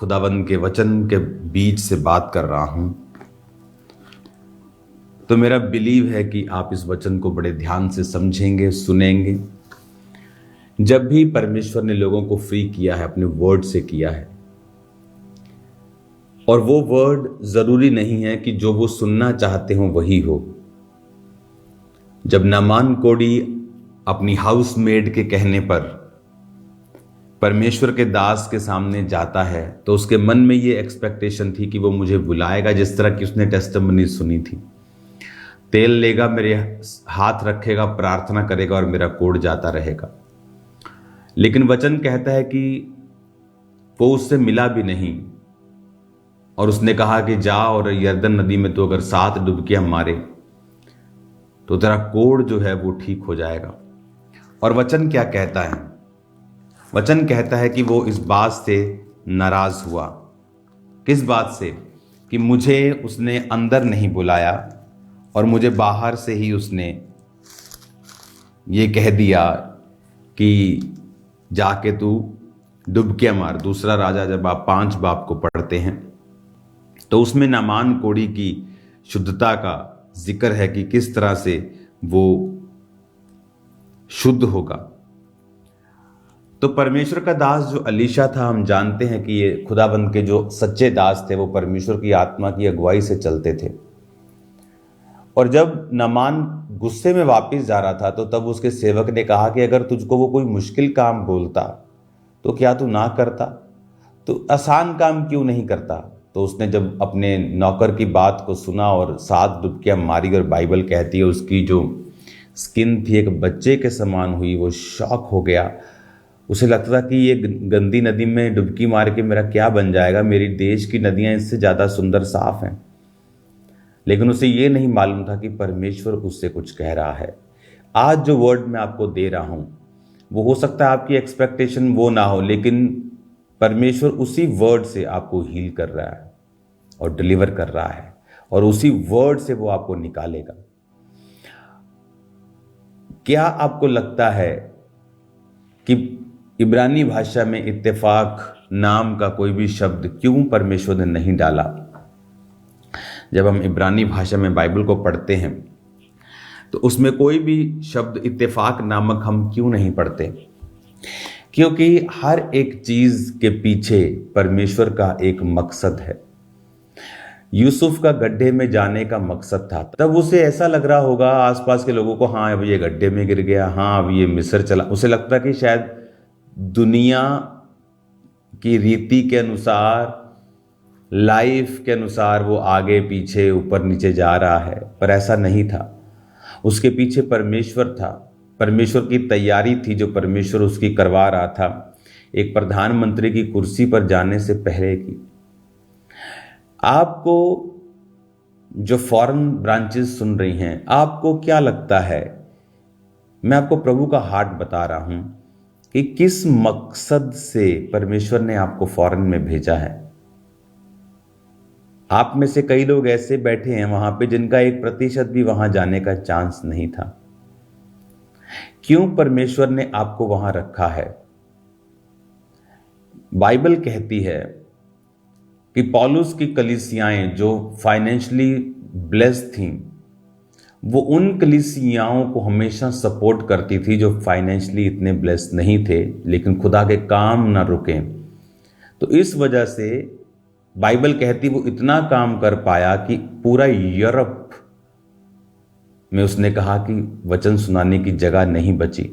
खुदावंद के वचन के बीच से बात कर रहा हूं, तो मेरा बिलीव है कि आप इस वचन को बड़े ध्यान से समझेंगे, सुनेंगे। जब भी परमेश्वर ने लोगों को फ्री किया है, अपने वर्ड से किया है, और वो वर्ड जरूरी नहीं है कि जो वो सुनना चाहते हो वही हो। जब नामान कोढ़ी अपनी हाउसमेड के कहने पर परमेश्वर के दास के सामने जाता है, तो उसके मन में ये एक्सपेक्टेशन थी कि वो मुझे बुलाएगा, जिस तरह की उसने टेस्टिमनी सुनी थी। तेल लेगा, मेरे हाथ रखेगा, प्रार्थना करेगा और मेरा कोढ़ जाता रहेगा। लेकिन वचन कहता है कि वो उससे मिला भी नहीं, और उसने कहा कि जा और यरदन नदी में तो अगर 7 डुबकियां मारे तो तेरा कोढ़ जो है वो ठीक हो जाएगा। और वचन क्या कहता है? वचन कहता है कि वो इस बात से नाराज हुआ। किस बात से? कि मुझे उसने अंदर नहीं बुलाया और मुझे बाहर से ही उसने ये कह दिया कि जाके तू डुबकियां मार। दूसरा राजा जब आप 5 बाब को पढ़ते हैं तो उसमें नामान कोढ़ी की शुद्धता का जिक्र है कि किस तरह से वो शुद्ध होगा। तो परमेश्वर का दास जो अलीशा था, हम जानते हैं कि ये खुदाबंद के जो सच्चे दास थे वो परमेश्वर की आत्मा की अगुवाई से चलते थे। और जब नामान गुस्से में वापस जा रहा था तो तब उसके सेवक ने कहा कि अगर तुझको वो कोई मुश्किल काम बोलता तो क्या तू ना करता? तो आसान काम क्यों नहीं करता? तो उसने जब अपने नौकर की बात को सुना और 7 डुबकियां मारी, और बाइबल कहती है उसकी जो स्किन थी एक बच्चे के समान हुई, वो शॉक हो गया। उसे लगता था कि ये गंदी नदी में डुबकी मार के मेरा क्या बन जाएगा, मेरी देश की नदियां इससे ज़्यादा सुंदर साफ हैं। लेकिन उसे ये नहीं मालूम था कि परमेश्वर उससे कुछ कह रहा है। आज जो वर्ड मैं आपको दे रहा हूं वो हो सकता है आपकी एक्सपेक्टेशन वो ना हो, लेकिन परमेश्वर उसी वर्ड से आपको हील कर रहा है और डिलीवर कर रहा है, और उसी वर्ड से वो आपको निकालेगा। क्या आपको लगता है कि इब्रानी भाषा में इत्तेफाक नाम का कोई भी शब्द क्यों परमेश्वर ने नहीं डाला? जब हम इब्रानी भाषा में बाइबल को पढ़ते हैं तो उसमें कोई भी शब्द इत्तेफाक नामक हम क्यों नहीं पढ़ते? क्योंकि हर एक चीज के पीछे परमेश्वर का एक मकसद है। यूसुफ का गड्ढे में जाने का मकसद था, तब उसे ऐसा लग रहा होगा आसपास के लोगों को, हाँ अब ये गड्ढे में गिर गया, हाँ अब ये मिस्र चला। उसे लगता कि शायद दुनिया की रीति के अनुसार, लाइफ के अनुसार वो आगे पीछे ऊपर नीचे जा रहा है, पर ऐसा नहीं था। उसके पीछे परमेश्वर था, परमेश्वर की तैयारी थी जो परमेश्वर उसकी करवा रहा था, एक प्रधानमंत्री की कुर्सी पर जाने से पहले की। आपको जो फॉरेन ब्रांचेस सुन रही हैं, आपको क्या लगता है? मैं आपको प्रभु का हार्ट बता रहा हूं कि किस मकसद से परमेश्वर ने आपको फॉरेन में भेजा है। आप में से कई लोग ऐसे बैठे हैं वहां पे जिनका 1% भी वहां जाने का चांस नहीं था। क्यों परमेश्वर ने आपको वहां रखा है? बाइबल कहती है कि पौलुस की कलीसियाएं जो फाइनेंशियली ब्लेस्ड थीं, वो उन कलीसियाओं को हमेशा सपोर्ट करती थी जो फाइनेंशियली इतने ब्लेस्ड नहीं थे, लेकिन खुदा के काम ना रुके। तो इस वजह से बाइबल कहती वो इतना काम कर पाया कि पूरा यूरोप में उसने कहा कि वचन सुनाने की जगह नहीं बची।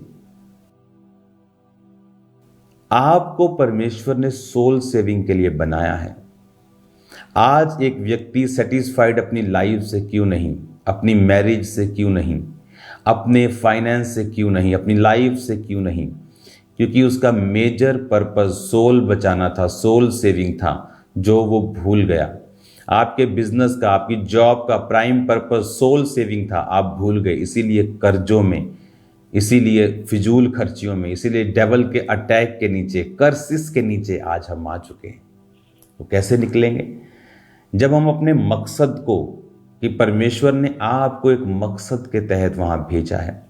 आपको परमेश्वर ने सोल सेविंग के लिए बनाया है। आज एक व्यक्ति सेटिस्फाइड अपनी लाइफ से क्यों नहीं, अपनी मैरिज से क्यों नहीं, अपने फाइनेंस से क्यों नहीं, अपनी लाइफ से क्यों नहीं? क्योंकि उसका मेजर पर्पस सोल बचाना था, सोल सेविंग था, जो वो भूल गया। आपके बिजनेस का, आपकी जॉब का प्राइम पर्पस सोल सेविंग था, आप भूल गए। इसीलिए कर्जों में, इसीलिए फिजूल खर्चियों में, इसीलिए डेवल के अटैक के नीचे, कर्सिस के नीचे आज हम आ चुके हैं। तो कैसे निकलेंगे? जब हम अपने मकसद को, कि परमेश्वर ने आपको एक मकसद के तहत वहां भेजा है।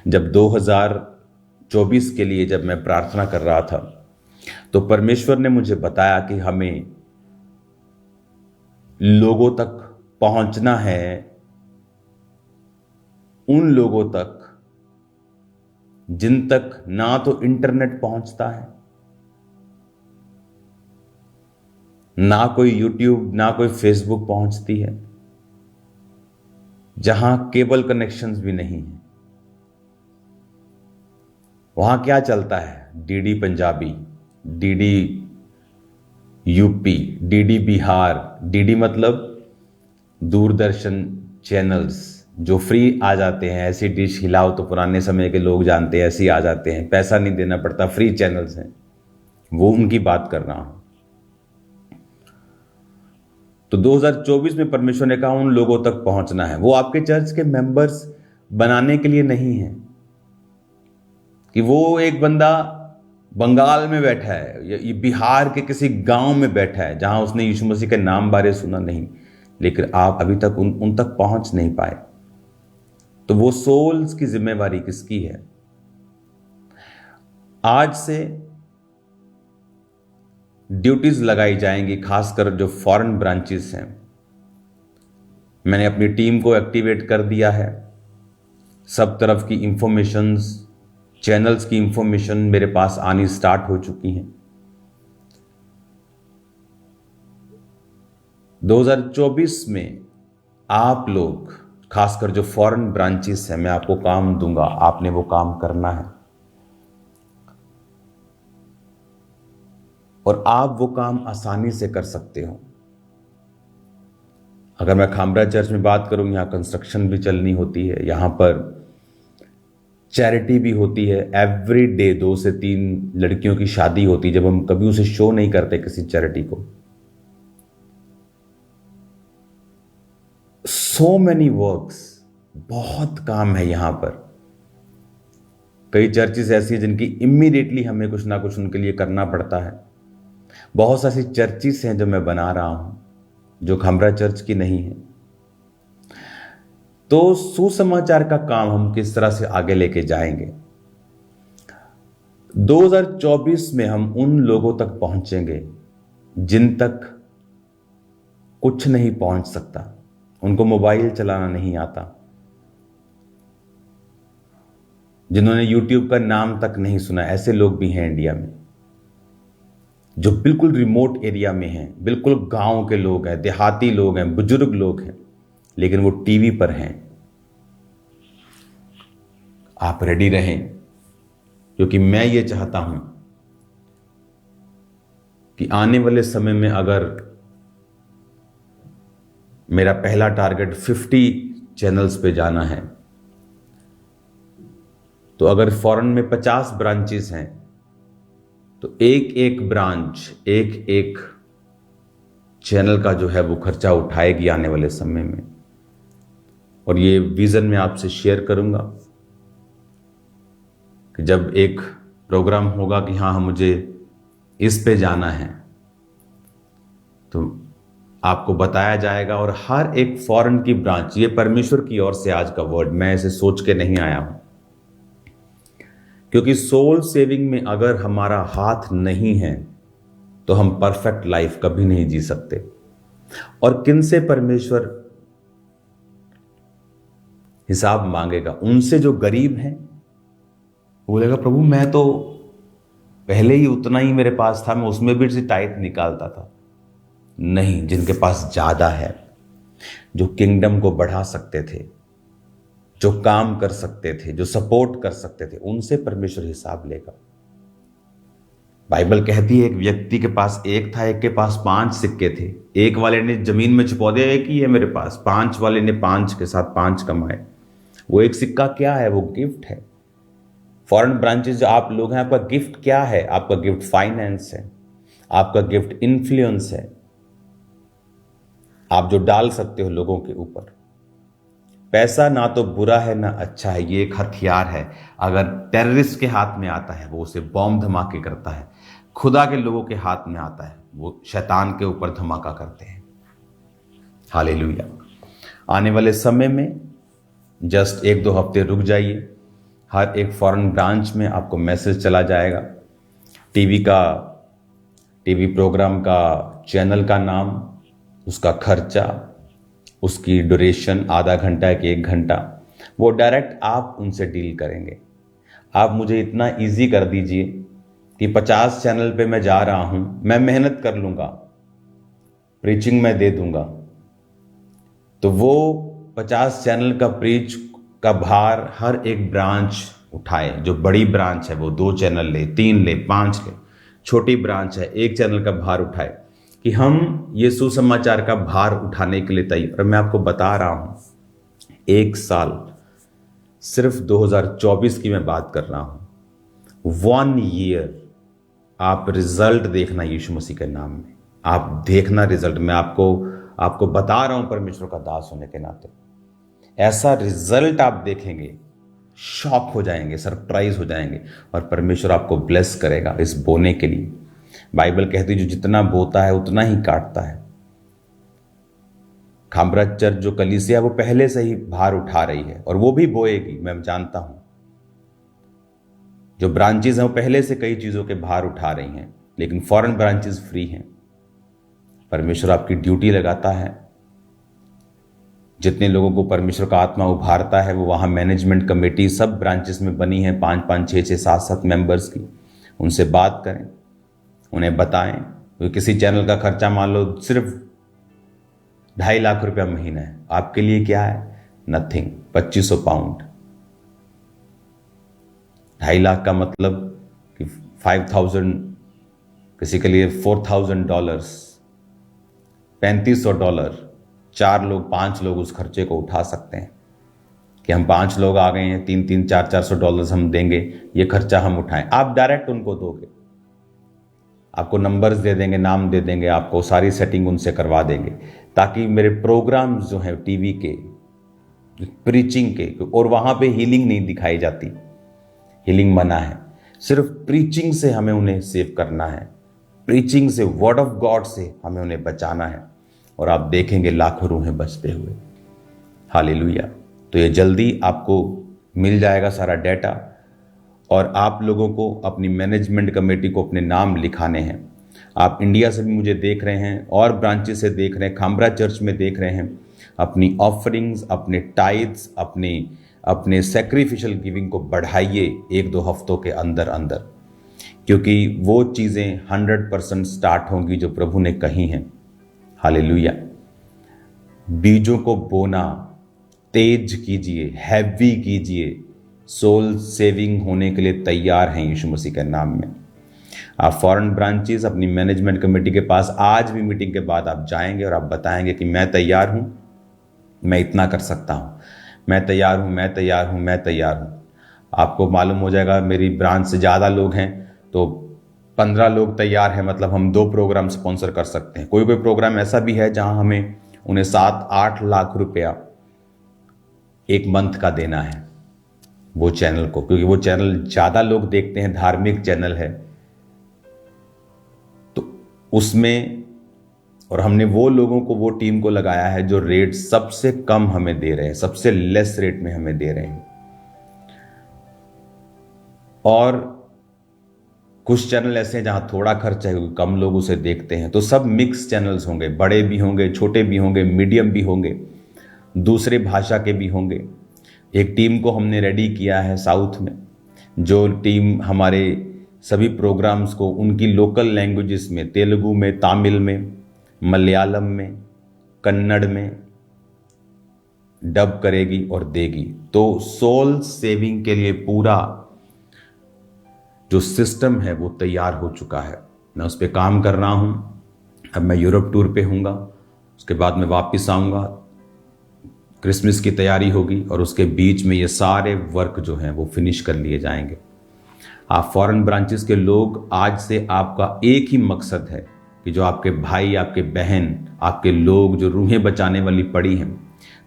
जब 2024 के लिए जब मैं प्रार्थना कर रहा था तो परमेश्वर ने मुझे बताया कि हमें लोगों तक पहुंचना है, उन लोगों तक जिन तक ना तो इंटरनेट पहुंचता है, ना कोई यूट्यूब, ना कोई फेसबुक पहुंचती है, जहां केबल कनेक्शंस भी नहीं है। वहां क्या चलता है? DD Punjabi, DD UP, DD Bihar. DD मतलब दूरदर्शन चैनल्स जो फ्री आ जाते हैं। ऐसी डिश हिलाओ तो पुराने समय के लोग जानते हैं, ऐसे ही आ जाते हैं, पैसा नहीं देना पड़ता, फ्री चैनल्स हैं, वो उनकी बात कर रहा हूं। तो 2024 में परमेश्वर ने कहा उन लोगों तक पहुंचना है। वो आपके चर्च के मेंबर्स बनाने के लिए नहीं है कि वो एक बंदा बंगाल में बैठा है या बिहार के किसी गांव में बैठा है जहां उसने यीशु मसीह के नाम बारे सुना नहीं, लेकिन आप अभी तक उन तक पहुंच नहीं पाए। तो वो सोल्स की जिम्मेवारी किसकी है? आज से ड्यूटीज लगाई जाएंगी, खासकर जो फॉरेन ब्रांचेस हैं। मैंने अपनी टीम को एक्टिवेट कर दिया है। सब तरफ की इंफॉर्मेशंस, चैनल्स की इंफॉर्मेशन मेरे पास आनी स्टार्ट हो चुकी हैं। 2024 में आप लोग, खासकर जो फॉरेन ब्रांचेस हैं, मैं आपको काम दूंगा, आपने वो काम करना है और आप वो आसानी आसानी से कर सकते हो। अगर मैं खामरा चर्च में बात करूं, यहां कंस्ट्रक्शन भी चलनी होती है, यहां पर चैरिटी भी होती है। एवरी डे 2 से 3 लड़कियों की शादी होती है, जब हम कभी उसे शो नहीं करते किसी चैरिटी को। सो मेनी वर्क्स, बहुत काम है यहां पर। कई चर्चेस ऐसी हैं जिनकी इमीडिएटली हमें कुछ ना कुछ उनके लिए करना पड़ता है। बहुत सारी चर्चेस हैं जो मैं बना रहा हूं, जो खामरा चर्च की नहीं है। तो सुसमाचार का काम हम किस तरह से आगे लेके जाएंगे? 2024 में हम उन लोगों तक पहुंचेंगे जिन तक कुछ नहीं पहुंच सकता, उनको मोबाइल चलाना नहीं आता, जिन्होंने यूट्यूब का नाम तक नहीं सुना। ऐसे लोग भी हैं इंडिया में जो बिल्कुल रिमोट एरिया में हैं, बिल्कुल गांव के लोग हैं, देहाती लोग हैं, बुजुर्ग लोग हैं, लेकिन वो टीवी पर हैं। आप रेडी रहें, क्योंकि मैं ये चाहता हूं कि आने वाले समय में अगर मेरा पहला टारगेट 50 चैनल्स पे जाना है, तो अगर फॉरेन में 50 ब्रांचेस हैं, तो एक एक ब्रांच, एक एक चैनल का जो है वो खर्चा उठाएगी आने वाले समय में। और ये विजन मैं आपसे शेयर करूंगा कि जब एक प्रोग्राम होगा कि हाँ मुझे इस पे जाना है, तो आपको बताया जाएगा। और हर एक फॉरेन की ब्रांच, ये परमेश्वर की ओर से आज का वर्ड, मैं इसे सोच के नहीं आया हूं, क्योंकि सोल सेविंग में अगर हमारा हाथ नहीं है तो हम परफेक्ट लाइफ कभी नहीं जी सकते। और किनसे परमेश्वर हिसाब मांगेगा? उनसे जो गरीब हैं। वो बोलेगा प्रभु मैं तो पहले ही उतना ही मेरे पास था, मैं उसमें भी से टाइट निकालता था। नहीं, जिनके पास ज्यादा है, जो किंगडम को बढ़ा सकते थे, जो काम कर सकते थे, जो सपोर्ट कर सकते थे, उनसे परमेश्वर हिसाब लेगा। बाइबल कहती है एक व्यक्ति के पास 1 था, एक के पास 5 सिक्के थे। एक वाले ने जमीन में छुपा दिया, एक ही है मेरे पास। 5 वाले ने 5 के साथ 5 कमाए। वो एक सिक्का क्या है? वो गिफ्ट है। फॉरेन ब्रांचेस जो आप लोग हैं, आपका गिफ्ट क्या है? आपका गिफ्ट फाइनेंस है, आपका गिफ्ट इन्फ्लुएंस है। आप जो डाल सकते हो लोगों के ऊपर। पैसा ना तो बुरा है ना अच्छा है, ये एक हथियार है। अगर टेररिस्ट के हाथ में आता है वो उसे बॉम्ब धमाके करता है, खुदा के लोगों के हाथ में आता है वो शैतान के ऊपर धमाका करते हैं। हालेलुया। आने वाले समय में जस्ट 1-2 हफ्ते रुक जाइए, हर एक फॉरेन ब्रांच में आपको मैसेज चला जाएगा। टीवी का टीवी प्रोग्राम का चैनल का नाम, उसका खर्चा, उसकी ड्यूरेशन आधा घंटा कि 1 घंटा, वो डायरेक्ट आप उनसे डील करेंगे। आप मुझे इतना इजी कर दीजिए कि 50 चैनल पे मैं जा रहा हूं, मैं मेहनत कर लूंगा, प्रीचिंग मैं दे दूंगा, तो वो 50 चैनल का प्रीच का भार हर एक ब्रांच उठाए। जो बड़ी ब्रांच है वो 2 चैनल ले, 3 ले, 5 ले, छोटी ब्रांच है 1 चैनल का भार उठाए, कि हम ये सुसमाचार का भार उठाने के लिए तैयार। और मैं आपको बता रहा हूं, 1 साल, सिर्फ 2024 की मैं बात कर रहा हूं, 1 ईयर, आप रिजल्ट देखना यीशु मसीह के नाम में, आप देखना रिजल्ट। मैं आपको बता रहा हूं परमेश्वर का दास होने के नाते, ऐसा रिजल्ट आप देखेंगे, शॉक हो जाएंगे, सरप्राइज हो जाएंगे, और परमेश्वर आपको ब्लेस करेगा इस बोने के लिए। बाइबल कहती है जो जितना बोता है उतना ही काटता है। खामरा चर्च जो कलीसिया वो पहले से ही भार उठा रही है, और वो भी बोएगी, मैं जानता हूं। जो ब्रांचेस हैं वो पहले से कई चीजों के भार उठा रही हैं, लेकिन फॉरेन ब्रांचेस फ्री हैं। परमेश्वर आपकी ड्यूटी लगाता है। जितने लोगों को परमेश्वर का आत्मा उभारता है, वो वहां मैनेजमेंट कमेटी सब ब्रांचेस में बनी है, 5-5, 6-6, 7-7 मेंबर्स की। उनसे बात करें, उन्हें बताएं। तो किसी चैनल का खर्चा मान लो सिर्फ 2.5 लाख रुपया महीना है, आपके लिए क्या है? नथिंग। 2500 पाउंड, 2.5 लाख का मतलब कि 5,000, किसी के लिए $4,000, $3,500। 4 लोग, 5 लोग उस खर्चे को उठा सकते हैं कि हम 5 लोग आ गए हैं, 3-3, $400 हम देंगे, ये खर्चा हम उठाएं। आप डायरेक्ट उनको दोगे, आपको नंबर्स दे देंगे, नाम दे देंगे, आपको सारी सेटिंग उनसे करवा देंगे, ताकि मेरे प्रोग्राम्स जो हैं टीवी के, प्रीचिंग के, और वहां पे हीलिंग नहीं दिखाई जाती, हीलिंग मना है। सिर्फ प्रीचिंग से हमें उन्हें सेव करना है, प्रीचिंग से, वर्ड ऑफ गॉड से हमें उन्हें बचाना है, और आप देखेंगे लाखों रूहें बचते हुए। हालेलुया। तो ये जल्दी आपको मिल जाएगा सारा डेटा, और आप लोगों को अपनी मैनेजमेंट कमेटी को अपने नाम लिखाने हैं। आप इंडिया से भी मुझे देख रहे हैं, और ब्रांचेस से देख रहे हैं, खामरा चर्च में देख रहे हैं, अपनी ऑफरिंग्स, अपने टाइट्स, अपने सैक्रिफिशियल गिविंग को बढ़ाइए 1-2 हफ्तों के अंदर अंदर, क्योंकि वो चीज़ें 100% स्टार्ट होंगी जो प्रभु ने कही हैं। हालेलुया। बीजों को बोना तेज कीजिए, हैवी कीजिए, सोल सेविंग होने के लिए तैयार हैं यीशु मसीह के नाम में। आप फॉरेन ब्रांचेस अपनी मैनेजमेंट कमेटी के पास आज भी मीटिंग के बाद आप जाएंगे और आप बताएंगे कि मैं तैयार हूं, मैं इतना कर सकता हूं, मैं तैयार हूं, मैं तैयार हूं, मैं तैयार हूं। आपको मालूम हो जाएगा मेरी ब्रांच से ज़्यादा लोग हैं तो 15 लोग तैयार हैं, मतलब हम 2 प्रोग्राम स्पॉन्सर कर सकते हैं। कोई कोई प्रोग्राम ऐसा भी है जहां हमें उन्हें 7-8 लाख रुपया 1 मंथ का देना है वो चैनल को, क्योंकि वो चैनल ज़्यादा लोग देखते हैं, धार्मिक चैनल है तो उसमें। और हमने वो लोगों को, वो टीम को लगाया है जो रेट सबसे कम हमें दे रहे हैं, सबसे लेस रेट में हमें दे रहे हैं। और कुछ चैनल ऐसे हैं जहां थोड़ा खर्चा है क्योंकि कम लोग उसे देखते हैं। तो सब मिक्स चैनल्स होंगे, बड़े भी होंगे, छोटे भी होंगे, मीडियम भी होंगे, दूसरे भाषा के भी होंगे। एक टीम को हमने रेडी किया है साउथ में, जो टीम हमारे सभी प्रोग्राम्स को उनकी लोकल लैंग्वेजेस में, तेलुगु में, तमिल में, मलयालम में, कन्नड़ में डब करेगी और देगी। तो सोल सेविंग के लिए पूरा जो सिस्टम है वो तैयार हो चुका है। मैं उस पर काम कर रहा हूं। अब मैं यूरोप टूर पे हूँगा, उसके बाद मैं वापस आऊँगा, क्रिसमस की तैयारी होगी, और उसके बीच में ये सारे वर्क जो हैं वो फिनिश कर लिए जाएंगे। आप फॉरेन ब्रांचेस के लोग, आज से आपका एक ही मकसद है कि जो आपके भाई, आपके बहन, आपके लोग जो रूहें बचाने वाली पड़ी हैं,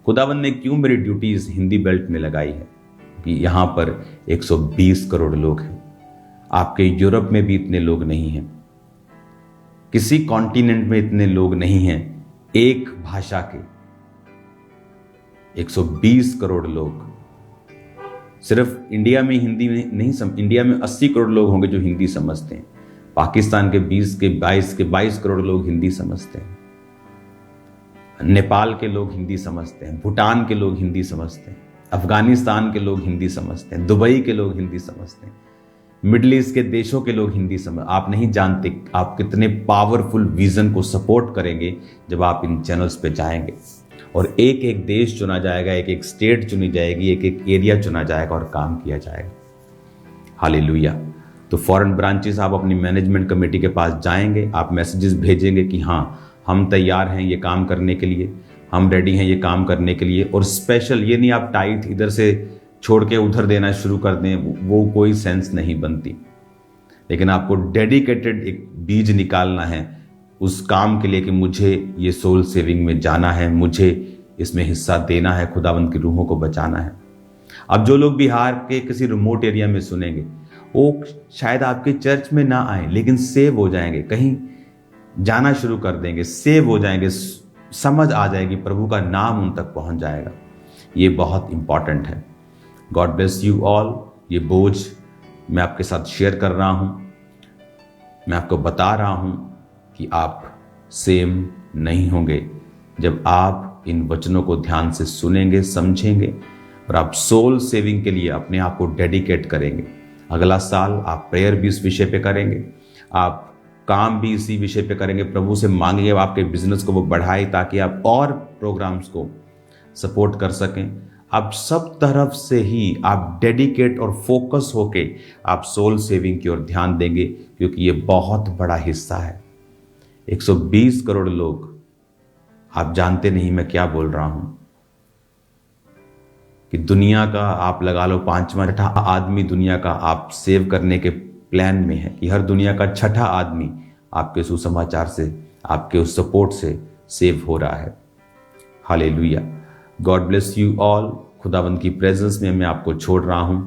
खुदावन ने क्यों मेरी ड्यूटीज हिंदी बेल्ट में लगाई है कि यहाँ पर 120 करोड़ लोग हैं। आपके यूरोप में भी इतने लोग नहीं हैं, किसी कॉन्टिनेंट में इतने लोग नहीं हैं एक भाषा के। 120 करोड़ लोग सिर्फ इंडिया में हिंदी नहीं इंडिया में 80 करोड़ लोग होंगे जो हिंदी समझते हैं। पाकिस्तान के 22 करोड़ लोग हिंदी समझते हैं, नेपाल के लोग हिंदी समझते हैं, भूटान के लोग हिंदी समझते हैं, अफगानिस्तान के लोग हिंदी समझते हैं, दुबई के लोग हिंदी समझते हैं, मिडिल ईस्ट के देशों के लोग हिंदी समझ। आप नहीं जानते आप कितने पावरफुल विजन को सपोर्ट करेंगे जब आप इन चैनल्स पे जाएंगे, और एक एक देश चुना जाएगा, एक एक स्टेट चुनी जाएगी, एक एक एरिया चुना जाएगा और काम किया जाएगा। हालेलुया। तो फॉरेन ब्रांचेस आप अपनी मैनेजमेंट कमेटी के पास जाएंगे, आप मैसेजेस भेजेंगे कि हाँ हम तैयार हैं ये काम करने के लिए, हम रेडी हैं ये काम करने के लिए। और स्पेशल ये नहीं आप टाइट इधर से छोड़ के उधर देना शुरू कर दें, वो कोई सेंस नहीं बनती। लेकिन आपको डेडिकेटेड एक बीज निकालना है उस काम के लिए कि मुझे ये सोल सेविंग में जाना है, मुझे इसमें हिस्सा देना है, खुदावंद की रूहों को बचाना है। अब जो लोग बिहार के किसी रिमोट एरिया में सुनेंगे वो शायद आपके चर्च में ना आए, लेकिन सेव हो जाएंगे, कहीं जाना शुरू कर देंगे, सेव हो जाएंगे, समझ आ जाएगी, प्रभु का नाम उन तक पहुंच जाएगा। ये बहुत इंपॉर्टेंट है। God bless you all. ये बोझ मैं आपके साथ शेयर कर रहा हूं, मैं आपको बता रहा हूं कि आप सेम नहीं होंगे जब आप इन वचनों को ध्यान से सुनेंगे, समझेंगे और आप सोल सेविंग के लिए अपने आप को डेडिकेट करेंगे। अगला साल आप प्रेयर भी इस विषय पे करेंगे, आप काम भी इसी विषय पे करेंगे, प्रभु से मांगेंगे आपके बिजनेस को वो बढ़ाए ताकि आप और प्रोग्राम्स को सपोर्ट कर सकें। आप सब तरफ से ही आप डेडिकेट और फोकस होके आप सोल सेविंग की ओर ध्यान देंगे, क्योंकि ये बहुत बड़ा हिस्सा है। 120 करोड़ लोग, आप जानते नहीं मैं क्या बोल रहा हूं कि दुनिया का आप लगा लो 5वां 6ठा आदमी दुनिया का आप सेव करने के प्लान में है, कि हर दुनिया का 6ठा आदमी आपके सुसमाचार से, आपके उस सपोर्ट से सेव हो रहा है। Hallelujah. God bless you all. खुदावंद की प्रेजेंस में मैं आपको छोड़ रहा हूं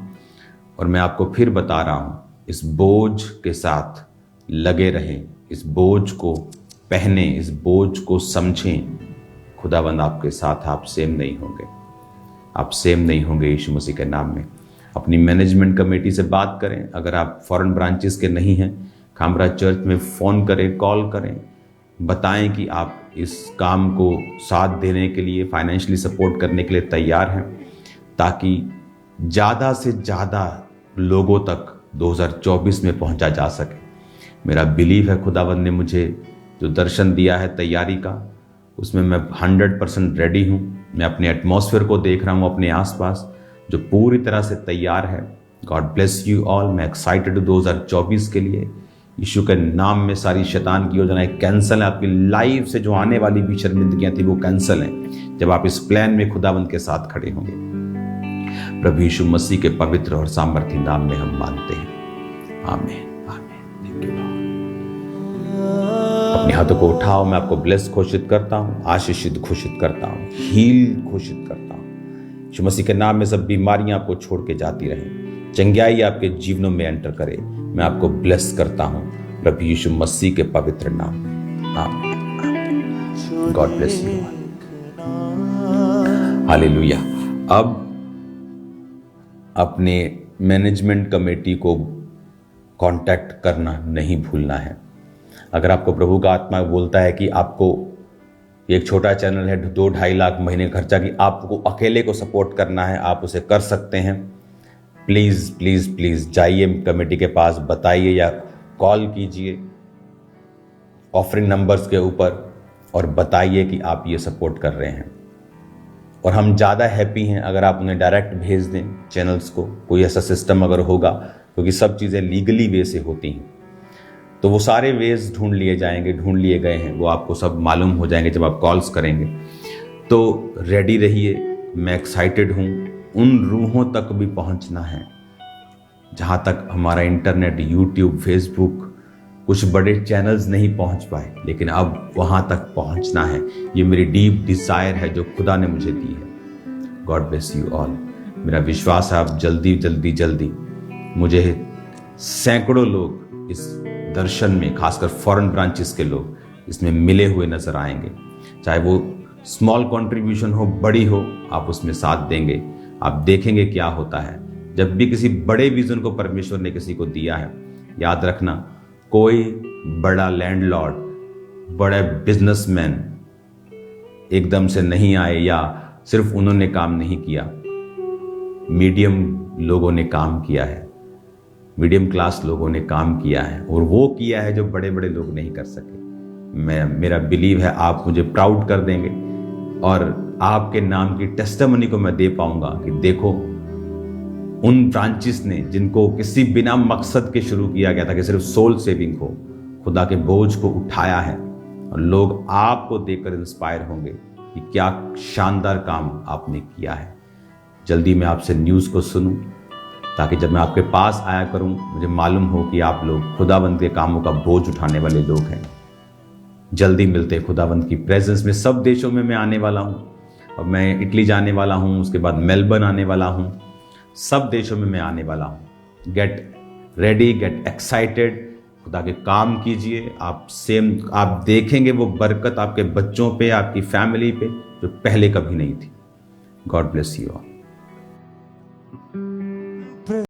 और मैं आपको फिर बता रहा हूं, इस बोझ के साथ लगे रहें, इस बोझ को पहने, इस बोझ को समझें। खुदावंद आपके साथ, आप सेम नहीं होंगे, आप सेम नहीं होंगे यीशु मसीह के नाम में। अपनी मैनेजमेंट कमेटी से बात करें। अगर आप फॉरेन ब्रांचेस के नहीं हैं, खामरा चर्च में फ़ोन करें, कॉल करें, बताएं कि आप इस काम को साथ देने के लिए, फाइनेंशियली सपोर्ट करने के लिए तैयार हैं, ताकि ज़्यादा से ज़्यादा लोगों तक 2024 में पहुंचा जा सके। मेरा बिलीव है खुदावंद ने मुझे जो दर्शन दिया है तैयारी का, उसमें मैं 100% रेडी हूँ। मैं अपने एटमॉस्फेयर को देख रहा हूँ अपने आसपास जो पूरी तरह से तैयार है। God bless you all. मैं एक्साइटेड हूँ 2024 के लिए। यीशु के नाम में सारी शैतान की योजनाएं कैंसल है। आपकी लाइफ से जो आने वाली भी शर्मिंदगियां थी वो कैंसल हैं जब आप इस प्लान में खुदावंद के साथ खड़े होंगे। प्रभु यीशु मसीह के पवित्र और सामर्थी नाम में हम मानते हैं। आमीन, आमीन। Thank you Lord. अपने हाथों को उठाओ। मैं आपको ब्लेस घोषित करता हूँ, आशीषित घोषित करता हूँ, हील घोषित करता हूँ। यीशु मसीह के नाम में सब बीमारियां आपको छोड़ के जाती रहें, चंगाई आपके जीवनों में एंटर करे। मैं आपको ब्लेस करता हूं प्रभु यीशु मसीह के पवित्र नाम में। आमीन। God bless you. हालेलुया। अब अपने मैनेजमेंट कमेटी को कांटेक्ट करना नहीं भूलना है। अगर आपको प्रभु का आत्मा बोलता है कि आपको एक छोटा चैनल है 2-2.5 लाख महीने खर्चा की, आपको अकेले को सपोर्ट करना है, आप उसे कर सकते हैं। प्लीज़ प्लीज़ प्लीज़ जाइए कमेटी के पास, बताइए या कॉल कीजिए ऑफरिंग नंबर्स के ऊपर और बताइए कि आप ये सपोर्ट कर रहे हैं। और हम ज़्यादा हैप्पी हैं अगर आप उन्हें डायरेक्ट भेज दें चैनल्स को। कोई ऐसा सिस्टम अगर होगा, क्योंकि सब चीज़ें लीगली वे से होती हैं, तो वो सारे वेज ढूंढ लिए जाएंगे, ढूंढ लिए गए हैं, वो आपको सब मालूम हो जाएंगे जब आप कॉल्स करेंगे। तो रेडी रहिए। मैं एक्साइटेड हूँ। उन रूहों तक भी पहुंचना है जहां तक हमारा इंटरनेट, यूट्यूब, फेसबुक, कुछ बड़े चैनल्स नहीं पहुंच पाए, लेकिन अब वहां तक पहुंचना है। ये मेरी डीप डिजायर है जो खुदा ने मुझे दी है। God bless you all. मेरा विश्वास है आप जल्दी जल्दी जल्दी, मुझे सैकड़ों लोग इस दर्शन में, खासकर फॉरेन ब्रांचेस के लोग इसमें मिले हुए नजर आएंगे। चाहे वो स्मॉल कंट्रीब्यूशन हो, बड़ी हो, आप उसमें साथ देंगे। आप देखेंगे क्या होता है। जब भी किसी बड़े विजन को परमेश्वर ने किसी को दिया है, याद रखना कोई बड़ा लैंडलॉर्ड, बड़े बिजनेसमैन एकदम से नहीं आए या सिर्फ उन्होंने काम नहीं किया। मीडियम लोगों ने काम किया है, मीडियम क्लास लोगों ने काम किया है, और वो किया है जो बड़े बड़े लोग नहीं कर सके। मेरा बिलीव है आप मुझे प्राउड कर देंगे और आपके नाम की टेस्टिमनी को मैं दे पाऊंगा कि देखो, उन ब्रांचेस ने जिनको किसी बिना मकसद के शुरू किया गया था कि सिर्फ सोल सेविंग को, खुदा के बोझ को उठाया है, और लोग आपको देखकर इंस्पायर होंगे कि क्या शानदार काम आपने किया है। जल्दी मैं आपसे न्यूज़ को सुनूं, ताकि जब मैं आपके पास आया करूं मुझे मालूम हो कि आप लोग खुदावंद के कामों का बोझ उठाने वाले लोग हैं। जल्दी मिलते हैं खुदावंद की प्रेजेंस में। सब देशों में मैं आने वाला हूं, और मैं इटली जाने वाला हूं, उसके बाद मेलबर्न आने वाला हूं। सब देशों में मैं आने वाला हूं। गेट रेडी, गेट एक्साइटेड, खुदा के काम कीजिए। आप देखेंगे वो बरकत आपके बच्चों पे, आपकी फैमिली पे, जो पहले कभी नहीं थी। God bless you all.